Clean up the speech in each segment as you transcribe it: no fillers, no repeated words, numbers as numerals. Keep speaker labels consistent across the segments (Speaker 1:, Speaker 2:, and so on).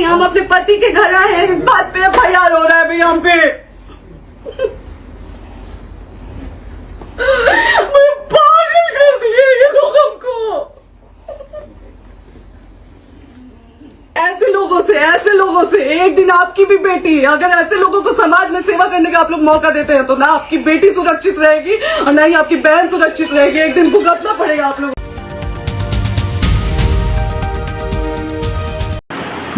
Speaker 1: हम अपने पति के घर आए हैं, इस बात पे FIR हो रहा है भैया हम पे। पागल कर दिए ये लोग हमको। ऐसे लोगों से एक दिन आपकी भी बेटी, अगर ऐसे लोगों को समाज में सेवा करने का आप लोग मौका देते हैं तो ना आपकी बेटी सुरक्षित रहेगी और ना ही आपकी बहन सुरक्षित रहेगी। एक दिन भुगतना पड़ेगा आप लोग।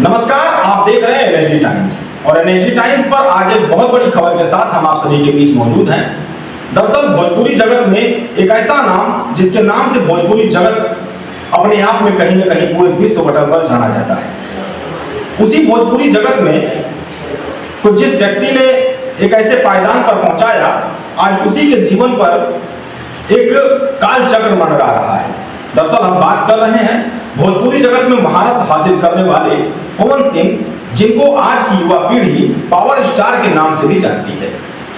Speaker 2: नमस्कार, आप देख रहे हैं NSD टाइम्स और NSD टाइम्स पर आज एक बहुत बड़ी खबर के साथ हम आप सभी के बीच मौजूद हैं। दरअसल भोजपुरी जगत में एक ऐसा नाम जिसके नाम से भोजपुरी जगत अपने आप में कहीं न कहीं पूरे विश्व पटल पर जाना जाता है। उसी भोजपुरी जगत में कुछ जिस व्यक्ति ने एक ऐसे पायदान पर पहुंचाया, आज उसी के जीवन पर एक काल चक्र मंडरा रहा है। दरअसल हम बात कर रहे हैं भोजपुरी जगत में महारत हासिल करने वाले पवन सिंह, जिनको आज की युवा पीढ़ी पावर स्टार के नाम से भी जानती है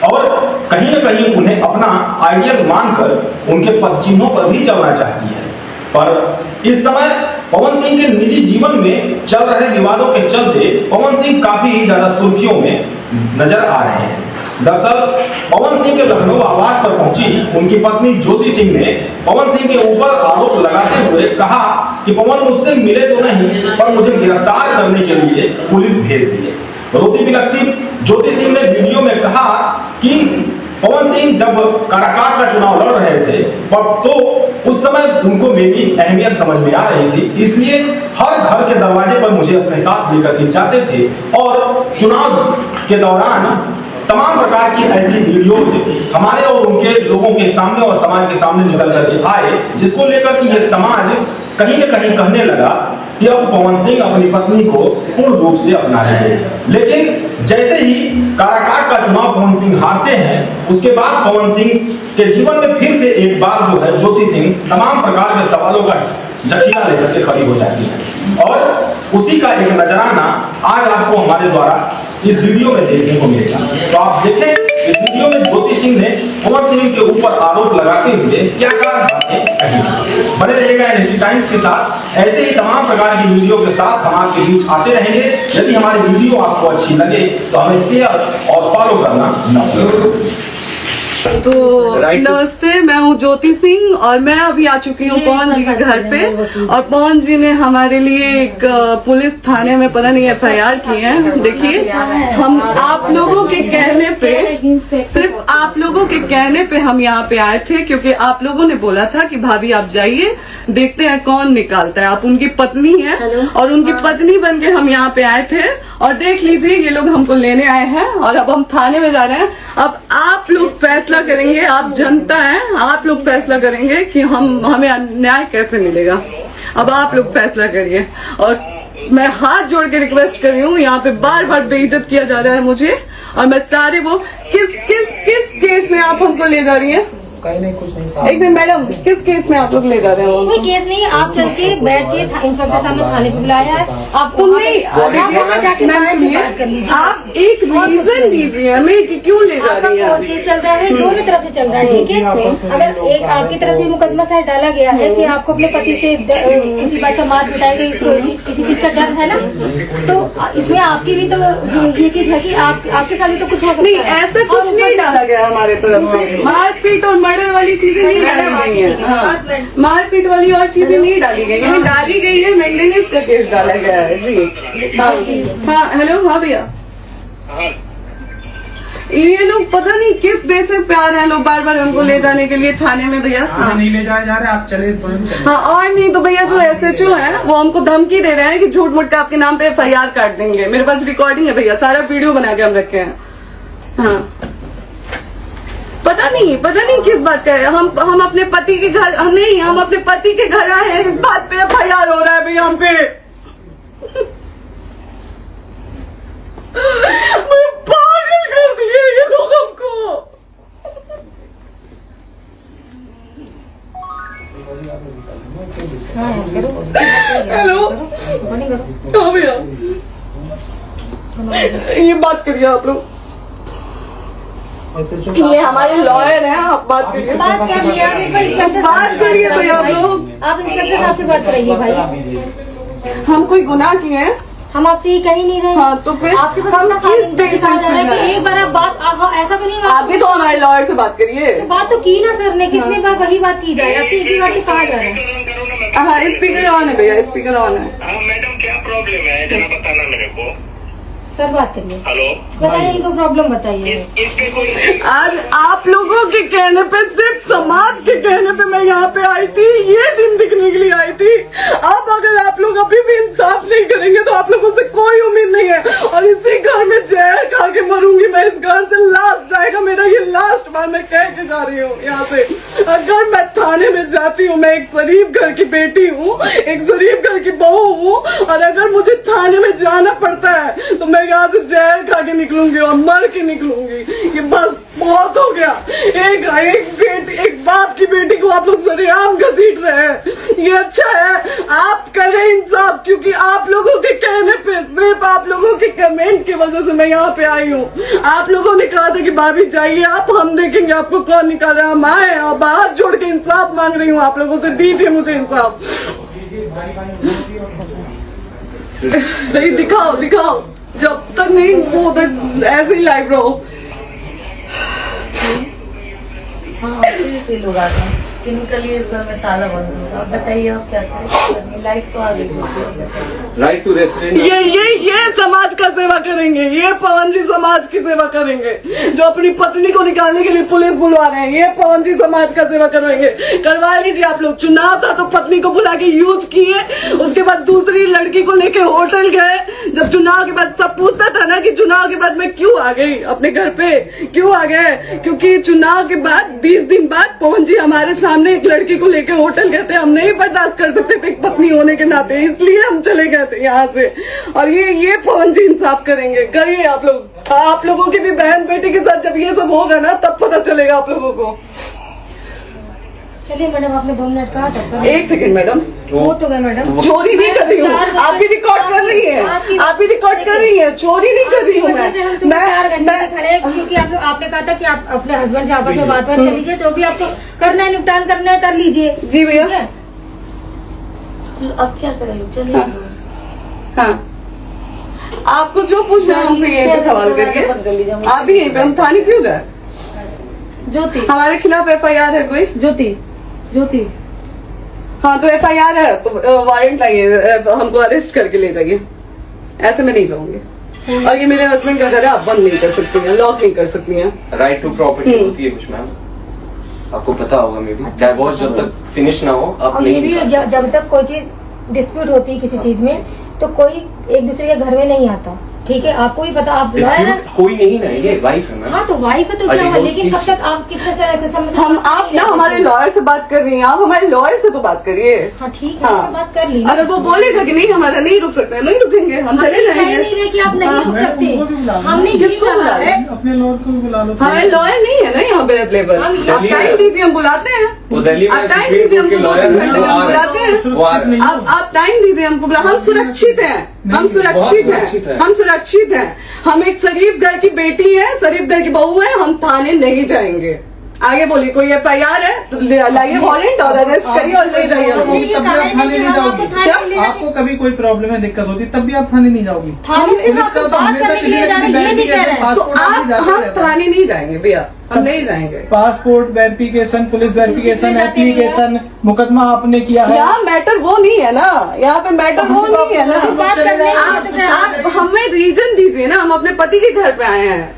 Speaker 2: और कहीं न कहीं उन्हें अपना आइडियल मानकर उनके पदचिन्हों पर भी चलना चाहती है। पर इस समय पवन सिंह के निजी जीवन में चल रहे विवादों के चलते पवन सिंह काफी ज्यादा सुर्खियों में नजर आ रहे हैं। दरअसल पवन सिंह के लखनऊ आवास पर पहुंची उनकी पत्नी ज्योति सिंह ने पवन सिंह के ऊपर आरोप लगाते हुए कहा कि पवन मुझसे मिले तो नहीं पर मुझे गिरफ्तार करने के लिए पुलिस भेज दिए। रोती बिलखती ज्योति सिंह ने वीडियो में कहा कि पवन सिंह जब काराकाट का चुनाव लड़ रहे थे तो उस समय उनको मेरी अहमियत समझ में आ रही थी, इसलिए हर घर के दरवाजे पर मुझे अपने साथ लेकर के जाते थे और चुनाव के दौरान तमाम प्रकार की ऐसी वीडियोज हमारे और उनके लोगों के सामने और समाज के सामने निकल करके आए, जिसको लेकर कि ये समाज कहीं न कहीं कहने लगा कि अब पवन सिंह अपनी पत्नी को पूर्ण रूप से अपना रहे। लेकिन जैसे ही काराकाट का चुनाव पवन सिंह हारते हैं, उसके बाद पवन सिंह के जीवन में फिर से एक बार जो है ज्योति सिंह तमाम प्रकार के सवालों का जखीरा लेकर के खड़ी हो जाती है और उसी का एक नजराना आज आपको हमारे द्वारा इस वीडियो में देखने को मिलेगा। तो आप देखें इस वीडियो में ज्योति सिंह ने पवन सिंह के ऊपर आरोप लगाते हुए क्या बातें कही। बने रहिएगा NSD टाइम्स के साथ, ऐसे ही तमाम प्रकार की वीडियो के साथ हम आपके बीच आते रहेंगे। यदि हमारी वीडियो आपको अच्छी लगे तो हमें शेयर और फॉलो करना न भूलें।
Speaker 1: तो नमस्ते, मैं हूँ ज्योति सिंह और मैं अभी आ चुकी हूँ पवन जी के घर पे और पवन जी ने हमारे लिए एक पुलिस थाने में पता नहीं FIR की है। देखिए, हम आप लोगों के कहने पे, सिर्फ आप लोगों के कहने पे हम यहाँ पे आए थे, क्योंकि आप लोगों ने बोला था कि भाभी आप जाइए, देखते हैं कौन निकालता है। आप उनकी पत्नी हैं और उनकी पत्नी बन के हम यहाँ पे आए थे और देख लीजिए ये लोग हमको लेने आए हैं और अब हम थाने में जा रहे हैं। अब आप लोग फैसला करेंगे, आप जनता हैं, आप लोग फैसला करेंगे कि हमें न्याय कैसे मिलेगा। अब आप लोग फैसला करिए और मैं हाथ जोड़ के रिक्वेस्ट कर रही हूँ। यहाँ पे बार बार बेइज्जत किया जा रहा है मुझे और मैं सारे वो किस केस में आप हमको ले जा रही हैं?
Speaker 3: नहीं, कुछ नहीं।
Speaker 1: एक दिन मैडम, किस केस में आप लोग ले जा रहे हो?
Speaker 4: कोई केस नहीं, आप चल के बैठ के इंस्पेक्टर सामने थाने पे बुलाया है आपको।
Speaker 1: आप एक रीजन दीजिए हमें कि क्यों ले जा रही है।
Speaker 4: केस चल रहा है, दोनों तरफ से चल रहा है, ठीक है। अगर एक आपकी तरफ से मुकदमा शायद डाला गया है कि आपको अपने पति से किसी बात का मार पिटाई गई, किसी चीज का डर है ना, तो इसमें आपकी भी तो ये चीज है कि आपके साथ भी तो कुछ हो सकता है।
Speaker 1: ऐसा कुछ नहीं डाला गया हमारे तरफ से। मारपीट और मर्डर वाली चीजें नहीं डाली गई है। मारपीट वाली और चीजें नहीं डाली गई है। डाली गई है मेंटेनेंस का केस डाला गया है जी। हाँ हेलो, हाँ भैया, ये लोग पता नहीं किस बेसिस पे आ रहे हैं लोग बार बार हमको ले जाने के लिए थाने में भैया।
Speaker 3: हाँ, नहीं ले जाए जा रहे, आप चले।
Speaker 1: हाँ, और नहीं तो भैया जो SHO है वो हमको धमकी दे रहे हैं कि झूठ मूठ का आपके नाम पे FIR काट देंगे। मेरे पास रिकॉर्डिंग है भैया, सारा वीडियो बना के हम रखे हैं। हाँ, पता नहीं किस बात का है। हम अपने पति के घर, हम अपने पति के घर आए हैं, इस बात पे FIR हो रहा है भैया हम पे। पागल कर दिए ये लोग हमको। हेलो, हाँ भैया, ये बात करिए आप लोग। ये हमारे लॉयर हैं, आप बात करिए।
Speaker 4: बात कर लिया,
Speaker 1: बात करिए भैया आप लोग।
Speaker 4: आप इंस्पेक्टर साहब से बात करेंगे भाई।
Speaker 1: हम कोई गुनाह किए हैं?
Speaker 4: हम आपसे ये कह ही नहीं रहे।
Speaker 1: हाँ, तो फिर
Speaker 4: आपसे बस
Speaker 1: हम
Speaker 4: इतना
Speaker 1: किस
Speaker 4: साइलेंस सिखाया जा रहा है
Speaker 1: बेसिस
Speaker 4: कि
Speaker 1: पे
Speaker 4: एक बार आप बात ऐसा तो नहीं बात
Speaker 1: आप भी तो हमारे लॉयर से बात करिए।
Speaker 4: बात तो की ना सर ने, कितनी बार वही बात की जाए, आपसे एक ही बार तो कहा जा रहा है।
Speaker 1: हाँ स्पीकर ऑन है भैया, स्पीकर ऑन है।
Speaker 5: हाँ मैडम क्या प्रॉब्लम है जरा बताना मेरे को।
Speaker 4: सर बात करिए,
Speaker 5: हेलो
Speaker 4: बताइए इनको प्रॉब्लम बताइए।
Speaker 5: इसके कोई
Speaker 1: आज आप लोगों के कहने पे, सिर्फ समाज के कहने पे मैं यहाँ पे आई थी, ये दिन दिखने के लिए आई थी। अब अगर आप लोग अभी भी इंसाफ नहीं करेंगे तो आप लोगों से कोई उम्मीद नहीं है, और इसी घर में जहर खा के मरूंगी मैं। इस घर से लास्ट जाएगा मेरा, ये लास्ट बार मैं कह के जा रही हूँ यहाँ से। अगर मैं थाने में जाती हूँ, मैं एक शरीफ घर की बेटी हूँ, एक शरीफ घर की बहू हूँ, और अगर मुझे थाने में जाना पड़ता है तो मैं यहाँ से जहर खा के निकलूंगी और मर के निकलूंगी। ये बस बहुत हो गया। एक बाप की बेटी को आप लोग सरेआम घसीट रहे हैं, ये अच्छा है? आप करें इंसाफ, क्योंकि आप लोगों के कहने पे, सिर्फ आप लोगों के कमेंट की वजह से मैं यहाँ पे आई हूँ। आप लोगों ने कहा था कि भाभी जाइए आप, हम देखेंगे आपको कौन निकाल रहा है। हम आए और बाहर जोड़ के इंसाफ मांग रही हूँ आप लोगों से, दीजिए मुझे इंसाफ। नहीं दिखाओ दिखाओ, जब तक नहीं वो तक ऐसे ही लाइव रहो।
Speaker 6: हाँ फिर से लोग आ गए कि निकलिए इस घर में ताला बंद होगा। आप बताइए आप क्या करें, लाइफ तो आ गई।
Speaker 7: Right to resident.
Speaker 1: ये समाज का सेवा करेंगे, ये पवन जी समाज की सेवा करेंगे, जो अपनी पत्नी को निकालने के लिए पुलिस बुलवा रहे हैं। ये पवन जी समाज का सेवा करेंगे। करवा लीजिए आप लोग। चुनाव था तो पत्नी को बुला के यूज किए, उसके बाद दूसरी लड़की को लेके होटल गए। जब चुनाव के बाद सब पूछता था ना कि चुनाव के बाद मैं क्यों आ गई अपने घर पे, क्यों आ गए, क्योंकि चुनाव के बाद 20 दिन बाद पवन जी हमारे सामने एक लड़की को लेकर होटल गए थे। हम नहीं बर्दाश्त कर सकते थे पत्नी होने के नाते, इसलिए हम चले गए थे यहाँ से। और ये पवन जी इंसाफ करेंगे। करिए आप लोग। आप लोगों की भी बहन बेटी के साथ जब ये सब होगा ना, तब पता चलेगा आप लोगों को।
Speaker 4: चलिए मैडम, आपने 2 मिनट कहा था।
Speaker 1: एक सेकंड मैडम,
Speaker 4: वो तो गए मैडम।
Speaker 1: चोरी नहीं कर रही हूँ, आप भी रिकॉर्ड कर रही है, आप भी रिकॉर्ड कर रही है। चोरी नहीं कर रही हूँ
Speaker 4: हम सुबह 4 घंटे से खड़े हैं, क्योंकि आपने कहा था कि आप अपने हस्बैंड से आपस में बात कर लीजिए, जो भी आपको करना है निपटान करना है कर लीजिए।
Speaker 1: जी भैया।
Speaker 4: ठीक है?
Speaker 6: अब क्या करें, चलिए।
Speaker 1: हाँ, आपको जो पूछना है हमसे यहीं पे सवाल करिए। आप भी यहीं पे, हम थाने क्यों जाए?
Speaker 6: ज्योति,
Speaker 1: हमारे खिलाफ FIR है कोई?
Speaker 6: ज्योति, ज्योति।
Speaker 1: हाँ तो FIR है तो वारंट लाइए, हमको अरेस्ट करके ले जाइए। ऐसे में नहीं जाऊंगी। और ये मेरे हस्बैंड का घर है, आप बंद नहीं कर सकती हैं, लॉक नहीं कर सकती हैं।
Speaker 7: राइट टू प्रॉपर्टी होती है कुछ मैम, आपको पता होगा मे बी। डाइवोर्स जब तक फिनिश ना हो आप
Speaker 4: और ये
Speaker 7: नहीं
Speaker 4: भी जब तक कोई चीज डिस्प्यूट होती है किसी चीज में, तो कोई एक दूसरे के घर में नहीं आता। ठीक है, आपको भी पता, आप
Speaker 7: डिस्प्यूट कोई नहीं ना, ये वाइफ है मैम।
Speaker 4: हाँ तो वाइफ है तो क्या हुआ, लेकिन कब तक आप कितने समय
Speaker 1: हम आप ना हमारे लॉयर से बात कर रही हैं, आप हमारे लॉयर से तो बात करिए।
Speaker 4: हाँ ठीक है,
Speaker 1: हाँ।
Speaker 4: बात कर ली।
Speaker 1: अगर वो बोलेगा कि नहीं हमारा नहीं रुक सकते, नहीं रुकेंगे, हम चले
Speaker 4: कह
Speaker 1: जाएंगे।
Speaker 4: नहीं रहे कि आप नहीं
Speaker 1: हाँ।
Speaker 4: रुक सकते,
Speaker 3: उनको भी बुला लो।
Speaker 4: हमने ये
Speaker 1: किसको
Speaker 4: कहा
Speaker 1: बुला
Speaker 4: है।
Speaker 3: अपने लॉर्ड को भी बुला लो।
Speaker 1: हमारे लॉयर नहीं है ना यहाँ पे अवेलेबल।
Speaker 4: हम
Speaker 1: आप टाइम दीजिए, हम बुलाते हैं।
Speaker 7: वो दिल्ली में
Speaker 1: आप टाइम
Speaker 7: सुप्रीम
Speaker 1: दीजिए,
Speaker 7: कोर्ट के
Speaker 1: हमको
Speaker 7: लॉयर
Speaker 1: 2-3
Speaker 7: हैं,
Speaker 1: घंटे में
Speaker 7: वो
Speaker 1: हम
Speaker 7: आ
Speaker 1: बुलाते हैं।
Speaker 3: सुरक्षित नहीं है।
Speaker 1: आप टाइम दीजिए हमको, हम सुरक्षित हैं, हम सुरक्षित
Speaker 7: सुरक्षित
Speaker 1: हैं,
Speaker 7: है।
Speaker 1: हम सुरक्षित हैं। हम एक शरीफ घर की बेटी है, शरीफ घर की बहू है, हम थाने नहीं जाएंगे। आगे बोलिए, कोई FIR है तो लाइए वारंट और अरेस्ट करिए और ले जाइए हमको।
Speaker 4: ये
Speaker 3: तब भी
Speaker 4: कहा
Speaker 3: आप
Speaker 4: है
Speaker 3: थाने
Speaker 4: कि
Speaker 3: नहीं
Speaker 4: हम आपको
Speaker 3: जाओगी।
Speaker 4: थाने ले जाते
Speaker 3: आपको कभी कोई प्रॉब्लम है, दिक्कत होती, तब भी आप थाने नहीं जाओगी।
Speaker 4: थाने से
Speaker 3: पुलिस का तो
Speaker 4: बात
Speaker 3: हमेशा
Speaker 4: करने के
Speaker 3: किसी
Speaker 4: लिए
Speaker 3: न
Speaker 4: जा रहे
Speaker 3: किसी
Speaker 4: हैं, ये नहीं कह रहे हैं।
Speaker 1: तो
Speaker 3: पासपोर्ट
Speaker 1: आप
Speaker 3: आदि जाते
Speaker 1: हम
Speaker 3: रहते हैं।
Speaker 1: थाने नहीं जाएंगे भैया, हम नहीं जाएंगे।
Speaker 3: पासपोर्ट वेरिफिकेशन, पुलिस वेरिफिकेशन,
Speaker 4: जाते नहीं है।
Speaker 3: एप्लीकेशन, मुकदमा आपने किया है।
Speaker 1: यहाँ मैटर वो नहीं है ना, यहाँ पे मैटर वो नहीं है ना।
Speaker 4: बात करने के लिए तो क्या है?
Speaker 1: आप हमें रीजन दीजिए ना, हम अपने पति के घर पे आए हैं।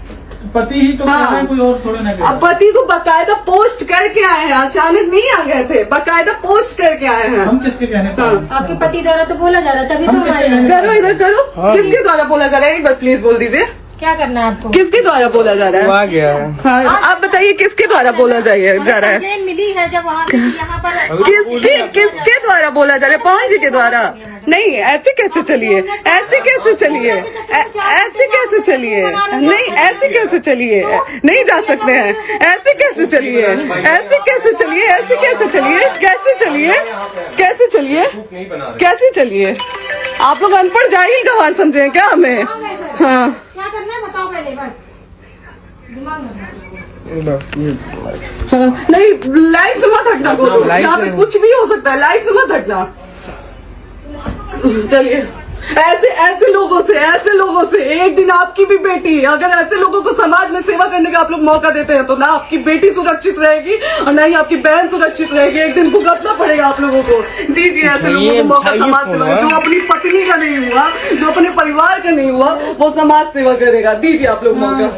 Speaker 3: पति ही तो
Speaker 1: हाँ।
Speaker 3: कहना है, कोई और थोड़े ना
Speaker 1: अब
Speaker 3: कहना।
Speaker 1: पति को बकायदा पोस्ट करके आए हैं, अचानक नहीं आ गए थे, बकायदा पोस्ट करके आए हैं।
Speaker 3: हम किसके कहने पर
Speaker 1: हाँ।
Speaker 3: हैं?
Speaker 4: आपके पति द्वारा तो बोला जा रहा है, तभी तो
Speaker 3: हम किससे
Speaker 4: हमारे
Speaker 3: कहने
Speaker 1: करो इधर करो, किसके द्वारा बोला जा रहा है? एक बार प्लीज बोल दीजिए,
Speaker 4: क्या करना है आपको?
Speaker 1: किसके द्वारा बोला जा रहा है?
Speaker 3: आ गया है।
Speaker 1: हाँ, आप बताइए किसके द्वारा बोला जा रहा है?
Speaker 4: कंप्लेन मिली है जब वहाँ से यहाँ पर
Speaker 1: किसके द्वारा बोला जा रहा है? पवन जी के द्वारा? नहीं, ऐसे कैसे चलिए, ऐसे कैसे चलिए, ऐसे कैसे चलिए, नहीं ऐसे कैसे चलिए, नहीं जा सकते हैं, ऐसे कैसे चलिए, ऐसे कैसे चलिए, ऐसे कैसे चलिए, कैसे चलिए, कैसे चलिए,
Speaker 7: नहीं बना रहे।
Speaker 1: कैसे चलिए? आप लोग अनपढ़ जाहिल गंवार समझे हैं क्या हमें? हाँ,
Speaker 4: क्या करना है बताओ पहले, बस दिमाग में
Speaker 1: हाँ, नहीं लाइफ से मत हटना, को यहाँ पे कुछ भी हो सकता है, लाइफ से मत हटना। चलिए ऐसे लोगों से एक दिन आपकी भी बेटी, अगर ऐसे लोगों को समाज में सेवा करने का आप लोग मौका देते हैं तो ना आपकी बेटी सुरक्षित रहेगी और ना ही आपकी बहन सुरक्षित रहेगी। एक दिन भुगतना पड़ेगा आप लोगों को। दीजिए ऐसे लोगों को मौका समाज सेवा का। जो अपनी पत्नी का नहीं हुआ, जो अपने परिवार का नहीं हुआ, वो समाज सेवा करेगा। दीजिए आप लोग मौका।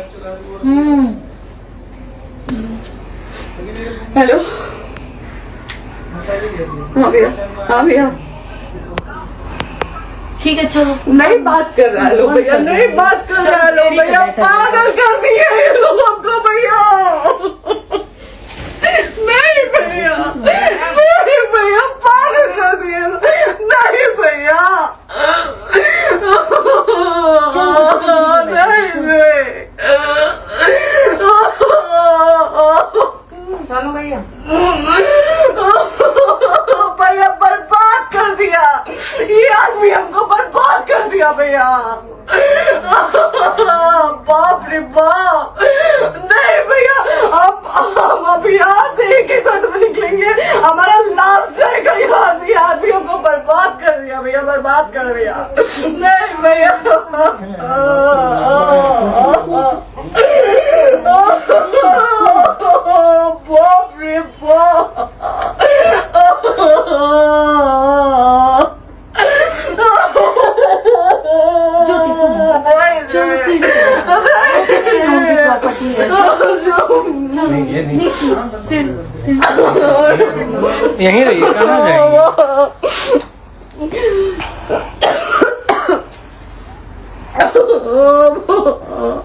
Speaker 1: हेलो, हाँ भैया
Speaker 6: ठीक है चलो।
Speaker 1: नहीं बात कर रहा लो भैया, नहीं बात कर रहा लो भैया, पागल कर दिए ये लोग हमको भैया। नहीं भैया, नहीं भैया, पागल कर दिए। नहीं भैया,
Speaker 4: चलो भैया,
Speaker 1: भैया बर्बाद कर दिया ये आदमी, हमको बर्बाद कर दिया भैया। बाप रे बाप। नहीं भैया, हम अभी यहाँ से एक ही शर्त में निकलेंगे, हमारा लास्ट जाएगा यहाँ से। आदमी हमको बर्बाद कर दिया भैया, बर्बाद कर दिया। नहीं भैया, बाप रे बाप।
Speaker 4: ज्योति सुनो, चलो सीढ़ी प्रॉपर्टी है,
Speaker 3: यहीं रहिए, कहाँ जाएंगे?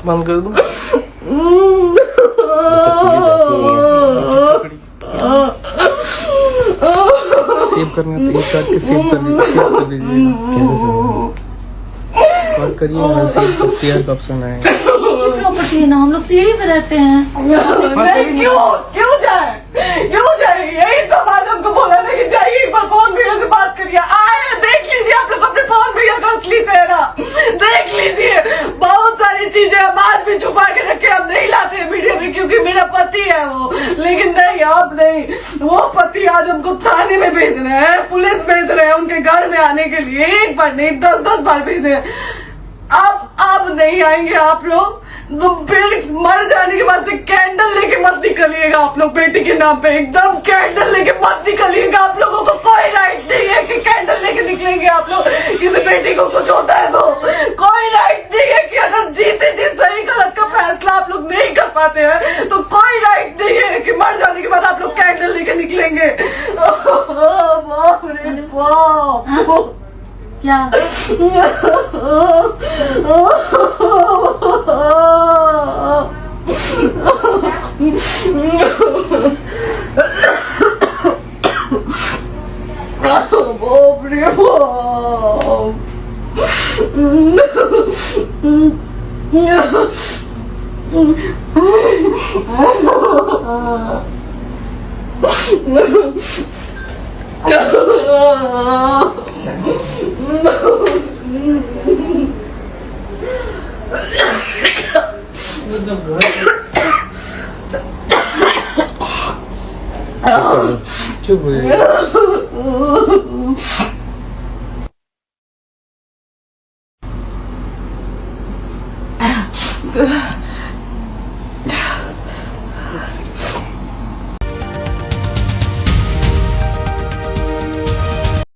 Speaker 3: बंद कर दूं? सेव करना तो एक काट के सेव कर दीजिए। और करिए सेव, शेयर का ऑप्शन है।
Speaker 6: प्रॉपर्टी है ना, हम लोग सीढ़ी पे रहते हैं।
Speaker 1: नहीं, क्यों जाए? यही समाज हमको बोला था कि जाइए एक बार फोन भैया से बात करिए। आए, देख लीजिए आप लोग अपने फोन भैया का असली चेहरा देख लीजिए। बहुत सारी चीजें हम आज भी छुपा के रखे, हम नहीं लाते हैं वीडियो में क्योंकि मेरा पति है वो। लेकिन नहीं, आप नहीं, वो पति आज हमको थाने में भेज रहे हैं, पुलिस भेज रहे हैं उनके घर में आने के लिए। एक बार नहीं, 10 बार भेजे। अब नहीं आएंगे आप लोग तो फिर मर जाने के बाद से कैंडल लेके मत निकलिएगा आप लोग बेटी के नाम पे। एकदम कैंडल लेके मत निकलिएगा। आप लोगों को कोई राइट नहीं है कि कैंडल लेके निकलेंगे आप लोग। किसी बेटी को कुछ होता है तो कोई राइट नहीं है कि अगर जीते जी सही गलत का फैसला आप लोग नहीं कर पाते हैं तो कोई राइट नहीं है कि मर जाने के बाद आप लोग कैंडल लेके निकलेंगे। बाप रे बाप।
Speaker 6: क्या
Speaker 1: बाप रे बाप।
Speaker 3: चुप हो जाइए।